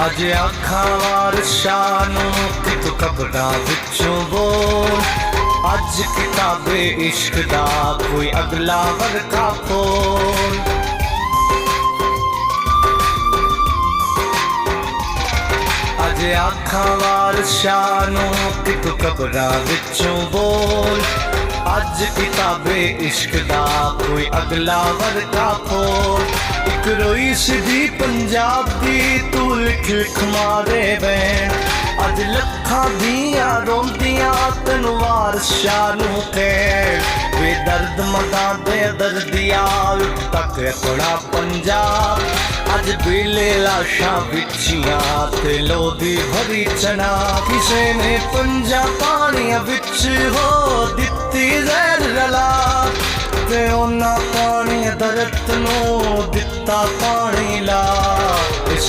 अज आखां वारशां नूं कि तू कबरां विचों बोल। अज किताबे इश्क दा कोई अगला वर्का खोल। अज आखां वारशां नूं कि तू कबरां विचों बोल। अज किताबे इश्क दा कोई अगला वर्का खोल। एक रोई सिधी पंजाब दी तू लिख लिख मारे बैन। अज लखां दियां रोंदियां तैनूं वारशां नूं कहण। बेदर्द मदां दे दर्दिया तक अपना पंजाब। अज बेले लाशां विचियां ते लोदी भरी चना। किसे ने पंजा पानियां विच हो दित्ती जहर रला। ते उन्हां पानी दरत नूं दित्ता पानी ला। इस